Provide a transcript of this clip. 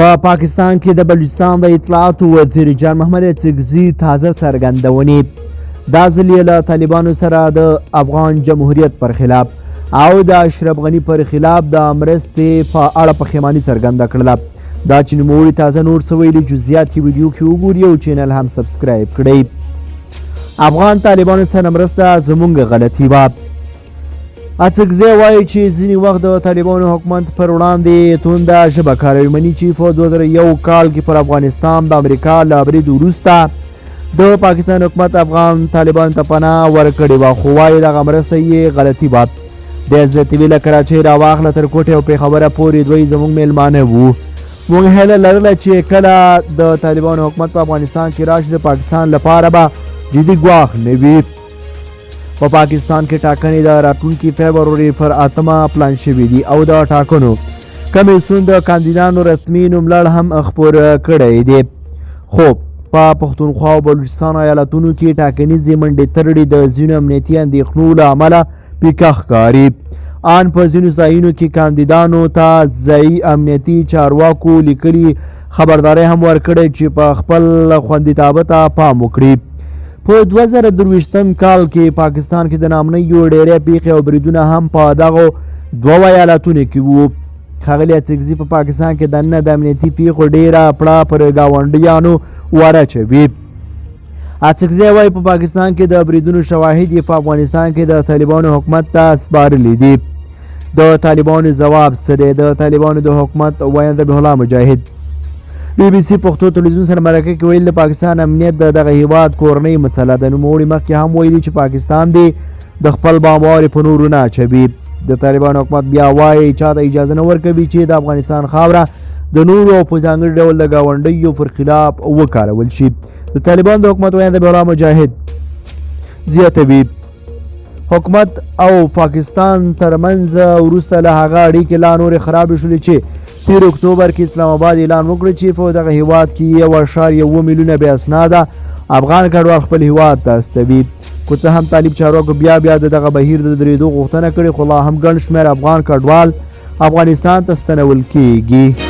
په پاکستان کې د بلوچستان د اطلاعاتو وزیر جان محمد اڅکزي تازه څرګندونې دا ځل یې له طالبانو سره د افغان جمهوریت پر خلاف او د اشرف غني پر خلاف د مرستې په اړه پښیماني څرګنده کړله. دا چې نوموړي تازه نور څه ویلي جزئیات یې ویډیو کې وګورئ او چینل هم سبسکرایب کړئ. افغان طالبانو سره مرسته زموږ غلطي وه. اڅکزي وایي چې ځینې وخت د طالبانو حکومت پر وړاندې تونده ژبه کاروي. مني چې په 2001 کال کې پر افغانستان د امریکا له برید وروسته د پاکستان حکومت افغان طالبانو ته پناه ورکړې وه، خو وایي دغه مرسته یې غلطي وه. د زیاتوي له کراچۍ راواخله تر کوټې او پېښوره پورې دوی زموږ میلمانه وو. موږ هیله لرله چې کله د طالبانو حکومت په افغانستان کې راشي د پاکستان لپاره به جدي ګواښ نه وي. په پاکستان کې ټاکنې د راتلونکي فبروري پر 8 پلان شوي دي او د ټاکنو کمیسیون د کاندیدانو رسمي نوملړ هم خپور کړی دی. خو په پښتونخوا او بلوچستان ایالتونو کې ټاکنیزې منډې ترړې د ځینو امنیتي اندېښنو له امله پیکه ښکاري. ان په ځینو ځایونو کې کاندیدانو ته ځایي امنیتي چارواکو لیکلي خبرداری هم ورکړی چې په خپل خوندیتابه ته پام وکړي. په 2023 کال کې پاکستان کې د ناامنیو ډیری پیښې او بریدونه هم په دغو دوو ایالتونو کې وو. ښاغلي اڅکزي په پاکستان کې دننه د امنیتي پیښو ډیره پړه پر ګاونډیانو وراچوي. اڅکزي وایي په پاکستان کې د بریدونو شواهد یې په افغانستان کې د طالبانو حکومت ته سپارلي دي. د طالبانو ځواب څه دی؟ د طالبانو د حکومت ویاند ذبیح الله مجاهد بی بی سی پښتو تلویزیون سره مرکه کې ویل د پاکستان امنیت د دغه هیواد کورنۍ مسله ده. نوموړي مخکې هم ویلي چې پاکستان دی د خپل بمباري په نورو نه اچوي. د طالبانو حکومت بیا وایي چاته اجازه نه ورکوي چې د افغانستان خاوره د نورو او په ځانګړي ډول د ګاونډیو پر خلاف وکارول شي. د طالبانو د حکومت ویاند ذبیح الله مجاهد زیاتوي حکومت او پاکستان ترمنځ وروسته له هغه اړیکې لا نورې خرابې شولې چې 13 اکتوبر کې اسلام آباد اعلان وکړ چې په دغه هیواد کې 1.1 میلیونه بې اسناده افغان کډوال خپل هیواد ته استوي. خو څه هم طالب چارواکو بیا د دغه بهیر د درېدو غوښتنه کړې، خو لا هم ګڼ شمېر افغان کډوال افغانستان ته ستنول کیږي.